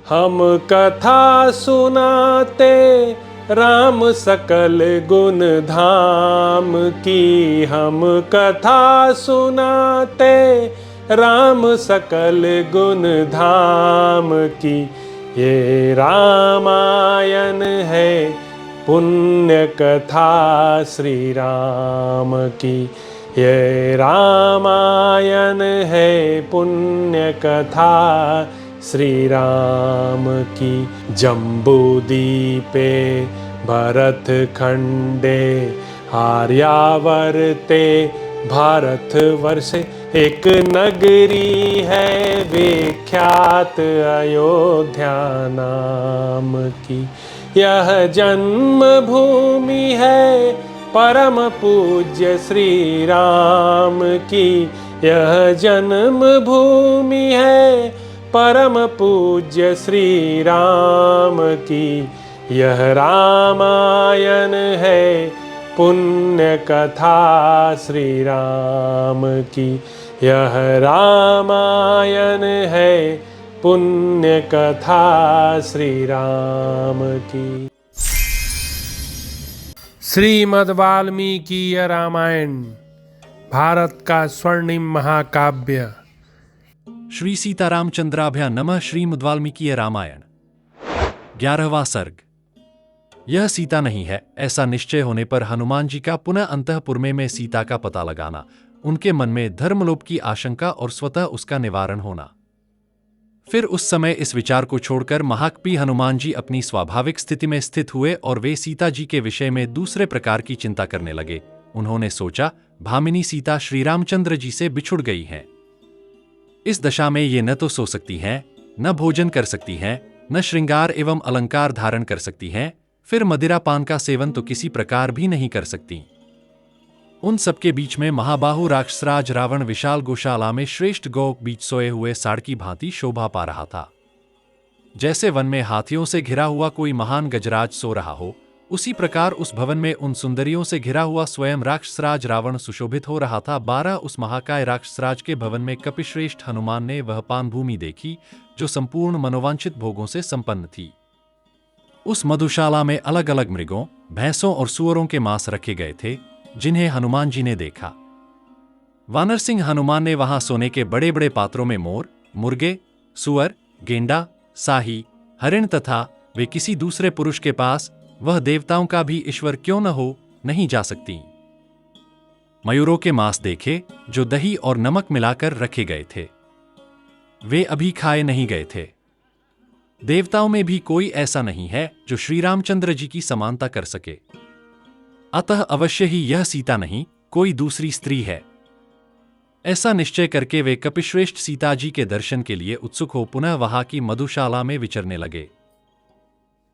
हम कथा सुनाते राम सकल गुण धाम की। हम कथा सुनाते राम सकल गुण धाम की। ये रामायण है पुण्य कथा श्री राम की। ये रामायण है पुण्य कथा श्री राम की। जम्बूदीपे भरत खंडे आर्यावर्ते भारतवर्षे एक नगरी है विख्यात अयोध्या नाम की। यह जन्म भूमि है परम पूज्य श्री राम की। यह जन्म भूमि है परम पूज्य श्री राम की। यह रामायण है पुण्य कथा श्री राम की। यह रामायण है पुण्य कथा श्री राम की। श्रीमद् वाल्मीकि रामायण भारत का स्वर्णिम महाकाव्य। श्री सीतारामचंद्राभ्या नमः। श्रीमद् वाल्मीकि रामायण 11वां सर्ग। यह सीता नहीं है, ऐसा निश्चय होने पर हनुमान जी का पुनः अंतःपुर में सीता का पता लगाना, उनके मन में धर्मलोप की आशंका और स्वतः उसका निवारण होना। फिर उस समय इस विचार को छोड़कर महाकपि हनुमान जी अपनी स्वाभाविक स्थिति में स्थित हुए और वे सीता जी के विषय में दूसरे प्रकार की चिंता करने लगे। उन्होंने सोचा, भामिनी सीता श्री रामचंद्र जी से बिछुड़ गई हैं। इस दशा में ये न तो सो सकती हैं, न भोजन कर सकती हैं, न श्रृंगार एवं अलंकार धारण कर सकती हैं, फिर मदिरा पान का सेवन तो किसी प्रकार भी नहीं कर सकती। उन सबके बीच में महाबाहु राक्षसराज रावण विशाल गौशाला में श्रेष्ठ गौ बीच सोए हुए साड़ की भांति शोभा पा रहा था। जैसे वन में हाथियों से घिरा हुआ कोई महान गजराज सो रहा हो, उसी प्रकार उस भवन में उन सुंदरियों से घिरा हुआ स्वयं राक्षसराज रावण सुशोभित हो रहा था। 12 उस महाकाय राक्षसराज के भवन में कपिश्रेष्ठ हनुमान ने वह पान भूमि देखी जो संपूर्ण मनोवांछित भोगों से संपन्न थी। उस मधुशाला में अलग अलग मृगों, भैंसों और सुअरों के मांस रखे गए थे, जिन्हें हनुमान जी ने देखा। वानर सिंह हनुमान ने वहां सोने के बड़े बड़े पात्रों में मोर, मुर्गे, सुअर, गेंडा, साही, हरिण तथा वे किसी दूसरे पुरुष के पास, वह देवताओं का भी ईश्वर क्यों न हो, नहीं जा सकती। मयूरों के मांस देखे जो दही और नमक मिलाकर रखे गए थे, वे अभी खाए नहीं गए थे। देवताओं में भी कोई ऐसा नहीं है जो श्री रामचंद्र जी की समानता कर सके। अतः अवश्य ही यह सीता नहीं, कोई दूसरी स्त्री है। ऐसा निश्चय करके वे कपिश्रेष्ठ सीता जी के दर्शन के लिए उत्सुक हो पुनः वहां की मधुशाला में विचरने लगे।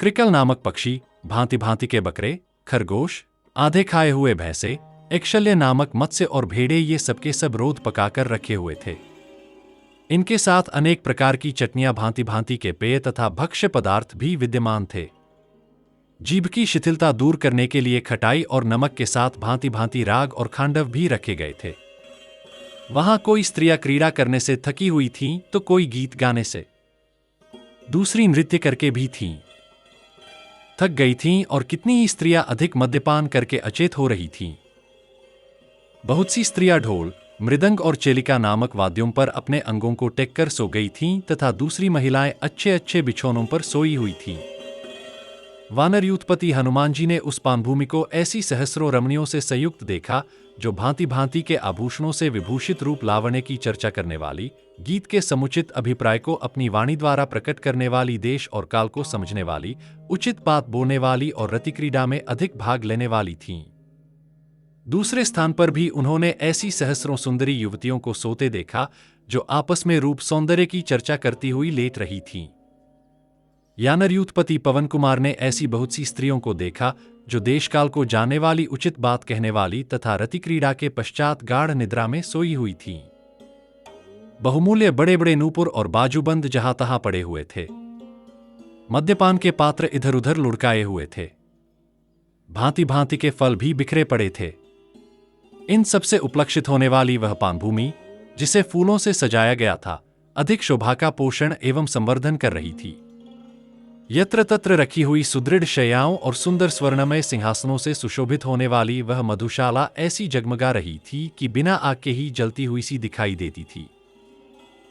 क्रिकल नामक पक्षी, भांति भांति के बकरे, खरगोश, आधे खाए हुए भैंसे, एकशल्य नामक मत्स्य और भेड़े, ये सबके सब रोद पकाकर रखे हुए थे। इनके साथ अनेक प्रकार की चटनियां, भांति भांति के पेय तथा भक्ष्य पदार्थ भी विद्यमान थे। जीभ की शिथिलता दूर करने के लिए खटाई और नमक के साथ भांति भांति राग और खांडव भी रखे गए थे। वहां कोई स्त्रियां क्रीड़ा करने से थकी हुई थीं, तो कोई गीत गाने से, दूसरी नृत्य करके भी थीं, थक गई थीं, और कितनी ही स्त्रियां अधिक मद्यपान करके अचेत हो रही थीं। बहुत सी स्त्रियां ढोल, मृदंग और चेलिका नामक वाद्यों पर अपने अंगों को टेक कर सो गई थीं तथा दूसरी महिलाएं अच्छे अच्छे बिछौनों पर सोई हुई थीं। वानर यूथपति हनुमान जी ने उस पानभूमि को ऐसी सहस्रों रमणियों से संयुक्त देखा, जो भांति भांति के आभूषणों से विभूषित रूप लावण्य की चर्चा करने वाली, गीत के समुचित अभिप्राय को अपनी वाणी द्वारा प्रकट करने वाली, देश और काल को समझने वाली, उचित बात बोलने वाली और रतिक्रीड़ा में अधिक भाग लेने वाली थीं। दूसरे स्थान पर भी उन्होंने ऐसी सहस्रों सुंदरी युवतियों को सोते देखा, जो आपस में रूप सौंदर्य की चर्चा करती हुई लेट रही थीं। यानर यूथपति पवन कुमार ने ऐसी बहुत सी स्त्रियों को देखा, जो देशकाल को जानने वाली, उचित बात कहने वाली तथा रतिक्रीड़ा के पश्चात गाढ़ निद्रा में सोई हुई थीं। बहुमूल्य बड़े बड़े नूपुर और बाजूबंद जहां तहां पड़े हुए थे। मद्यपान के पात्र इधर उधर लुढ़काए हुए थे। भांति भांति के फल भी बिखरे पड़े थे। इन सबसे उपलक्षित होने वाली वह पानभूमि, जिसे फूलों से सजाया गया था, अधिक शोभा का पोषण एवं संवर्धन कर रही थी। यत्र तत्र रखी हुई सुदृढ़ शैयाओं और सुंदर स्वर्णमय सिंहासनों से सुशोभित होने वाली वह मधुशाला ऐसी जगमगा रही थी कि बिना आग के ही जलती हुई सी दिखाई देती थी।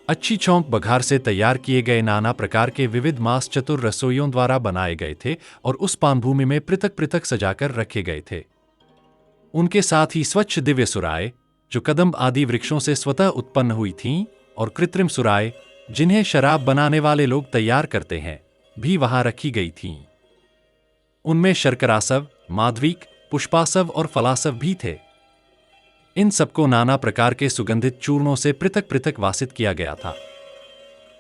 अच्छी छौंक बघार से तैयार किए गए नाना प्रकार के विविध मांस चतुर रसोइयों द्वारा बनाए गए थे और उस पानभूमि में पृथक पृथक सजाकर रखे गए थे। उनके साथ ही स्वच्छ दिव्य सुराय, जो कदम्ब आदि वृक्षों से स्वतः उत्पन्न हुई थीं, और कृत्रिम सुराय, जिन्हें शराब बनाने वाले लोग तैयार करते हैं, भी वहां रखी गई थीं। उनमें शर्करासव, माधविक, पुष्पासव और फलासव भी थे। इन सबको नाना प्रकार के सुगंधित चूर्णों से पृथक पृथक वासित किया गया था।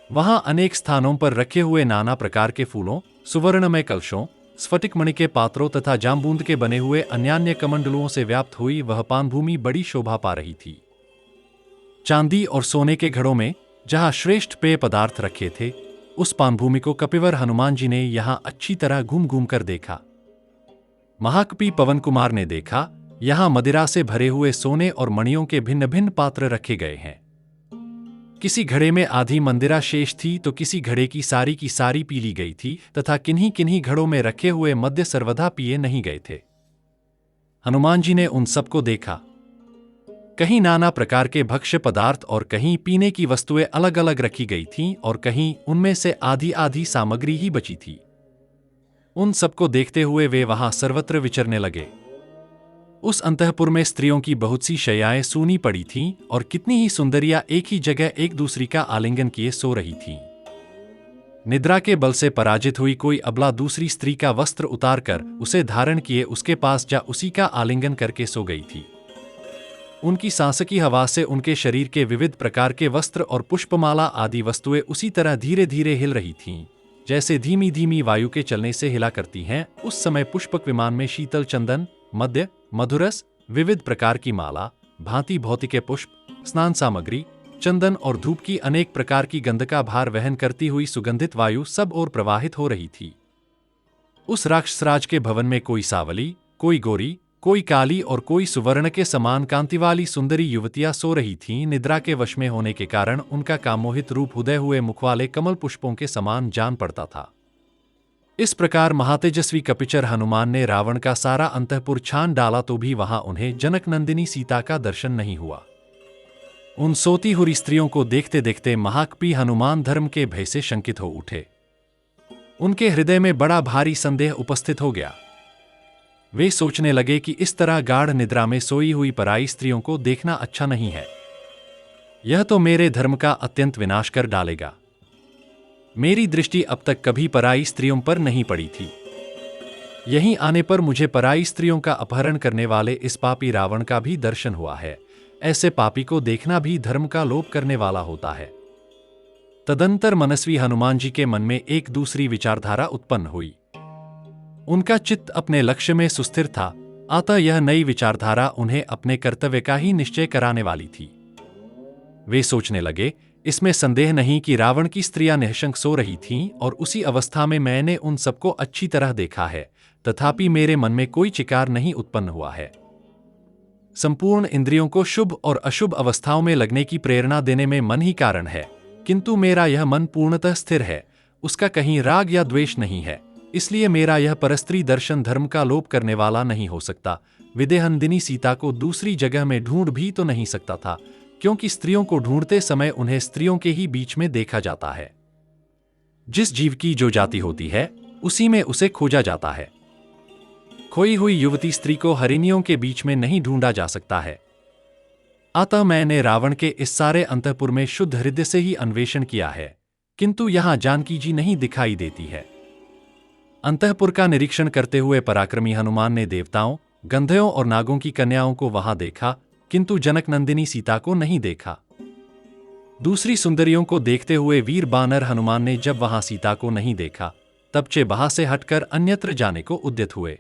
वहां अनेक स्थानों पर रखे हुए नाना प्रकार के फूलों, सुवर्णमय कलशों, स्फटिक मणि के पात्रों तथा जामबूंद के बने हुए अन्यान्य कमंडलुओं से व्याप्त हुई वह पानभूमि बड़ी शोभा पा रही थी। चांदी और सोने के घड़ों में जहां श्रेष्ठ पेय पदार्थ रखे थे, उस पानभूमि को कपिवर हनुमान जी ने यहां अच्छी तरह घूम घूम कर देखा। महाकपि पवन कुमार ने देखा, यहां मदिरा से भरे हुए सोने और मणियों के भिन्न भिन्न पात्र रखे गए हैं। किसी घड़े में आधी मंदिरा शेष थी तो किसी घड़े की सारी पी ली गई थी तथा किन्हीं किन्हीं घड़ों में रखे हुए मद्य सर्वथा पिए नहीं गए थे। हनुमान जी ने उन सबको देखा। कहीं नाना प्रकार के भक्ष्य पदार्थ और कहीं पीने की वस्तुएं अलग अलग रखी गई थीं और कहीं उनमें से आधी आधी सामग्री ही बची थी। उन सबको देखते हुए वे वहां सर्वत्र विचरने लगे। उस अंतःपुर में स्त्रियों की बहुत सी शैयाएं सूनी पड़ी थीं और कितनी ही सुंदरियां एक ही जगह एक दूसरी का आलिंगन किए सो रही थीं। निद्रा के बल से पराजित हुई कोई अबला दूसरी स्त्री का वस्त्र उतारकर उसे धारण किए उसके पास जा उसी का आलिंगन करके सो गई थी। उनकी सांसकी हवा से उनके शरीर के विविध प्रकार के वस्त्र और पुष्पमाला आदि वस्तुएं उसी तरह धीरे धीरे हिल रही थीं, जैसे धीमी धीमी वायु के चलने से हिला करती हैं। उस समय पुष्पक विमान में शीतल चंदन, मद्य, मधुरस, विविध प्रकार की माला, भांति भौति के पुष्प, स्नान सामग्री, चंदन और धूप की अनेक प्रकार की गंध का भार वहन करती हुई सुगंधित वायु सब ओर प्रवाहित हो रही थी। उस राक्षसराज के भवन में कोई सावली, कोई गोरी, कोई काली और कोई सुवर्ण के समान कांति वाली सुंदरी युवतियां सो रही थीं। निद्रा के वश में होने के कारण उनका कामोहित रूप उदय हुए मुख वाले कमल पुष्पों के समान जान पड़ता था। इस प्रकार महातेजस्वी कपिचर हनुमान ने रावण का सारा अंतःपुर छान डाला तो भी वहां उन्हें जनक नंदिनी सीता का दर्शन नहीं हुआ। उन सोती हुई स्त्रियों को देखते देखते महाकपि हनुमान धर्म के भय से शंकित हो उठे। उनके हृदय में बड़ा भारी संदेह उपस्थित हो गया। वे सोचने लगे कि इस तरह गाढ़ निद्रा में सोई हुई पराई स्त्रियों को देखना अच्छा नहीं है। यह तो मेरे धर्म का अत्यंत विनाश कर डालेगा। मेरी दृष्टि अब तक कभी पराई स्त्रियों पर नहीं पड़ी थी। यहीं आने पर मुझे पराई स्त्रियों का अपहरण करने वाले इस पापी रावण का भी दर्शन हुआ है। ऐसे पापी को देखना भी धर्म का लोप करने वाला होता है। तदंतर मनस्वी हनुमान जी के मन में एक दूसरी विचारधारा उत्पन्न हुई। उनका चित्त अपने लक्ष्य में सुस्थिर था, अतः यह नई विचारधारा उन्हें अपने कर्तव्य का ही निश्चय कराने वाली थी। वे सोचने लगे, इसमें संदेह नहीं कि रावण की स्त्रियां निःशंक सो रही थीं और उसी अवस्था में मैंने उन सबको अच्छी तरह देखा है, तथापि मेरे मन में कोई चिकार नहीं उत्पन्न हुआ है। संपूर्ण इंद्रियों को शुभ और अशुभ अवस्थाओं में लगने की प्रेरणा देने में मन ही कारण है, किंतु मेरा यह मन पूर्णतः स्थिर है, उसका कहीं राग या द्वेष नहीं है। इसलिए मेरा यह परस्त्री दर्शन धर्म का लोप करने वाला नहीं हो सकता। विदेहनंदिनी सीता को दूसरी जगह में ढूंढ भी तो नहीं सकता था, क्योंकि स्त्रियों को ढूंढते समय उन्हें स्त्रियों के ही बीच में देखा जाता है। जिस जीव की जो जाति होती है, उसी में उसे खोजा जाता है। खोई हुई युवती स्त्री को हरिणियों के बीच में नहीं ढूंढा जा सकता है। अतः मैंने रावण के इस सारे अंतःपुर में शुद्ध हृदय से ही अन्वेषण किया है, किंतु यहां जानकी जी नहीं दिखाई देती है। अंतःपुर का निरीक्षण करते हुए पराक्रमी हनुमान ने देवताओं, गंधर्वों और नागों की कन्याओं को वहां देखा, किंतु जनक नंदिनी सीता को नहीं देखा। दूसरी सुंदरियों को देखते हुए वीर बानर हनुमान ने जब वहां सीता को नहीं देखा, तब चेबहा से हटकर अन्यत्र जाने को उद्यत हुए।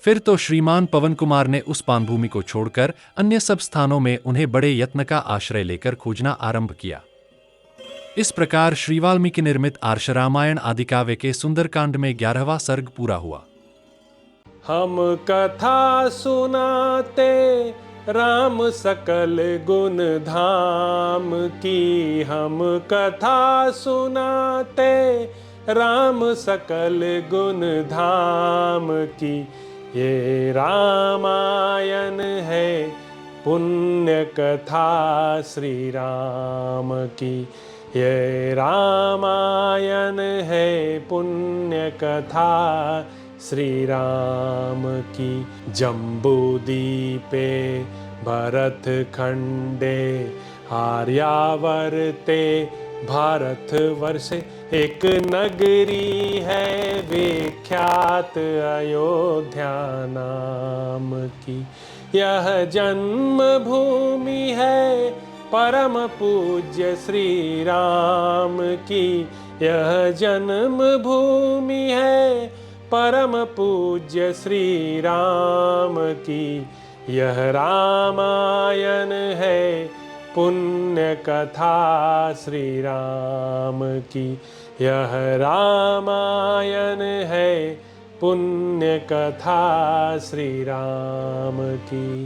फिर तो श्रीमान पवन कुमार ने उस पानभूमि को छोड़कर अन्य सब स्थानों में उन्हें बड़े यत्न का आश्रय लेकर खोजना आरंभ किया। इस प्रकार श्री वाल्मीकि निर्मित आर्ष रामायण आदि काव्य के सुंदरकांड में 11वां सर्ग पूरा हुआ। हम कथा सुनाते राम सकल गुण धाम की, हम कथा सुनाते राम सकल गुण धाम की। ये रामायण है पुण्य कथा श्री राम की। ये रामायण है पुण्य कथा श्री राम की। जम्बूदीपे भरत खंडे आर्यावर्ते भारत वर्षे। एक नगरी है विख्यात अयोध्या नाम की। यह जन्म भूमि है परम पूज्य श्री राम की। यह जन्म भूमि है परम पूज्य श्री राम की। यह रामायण है पुण्य कथा श्री राम की। यह रामायण है पुण्य कथा श्री राम की।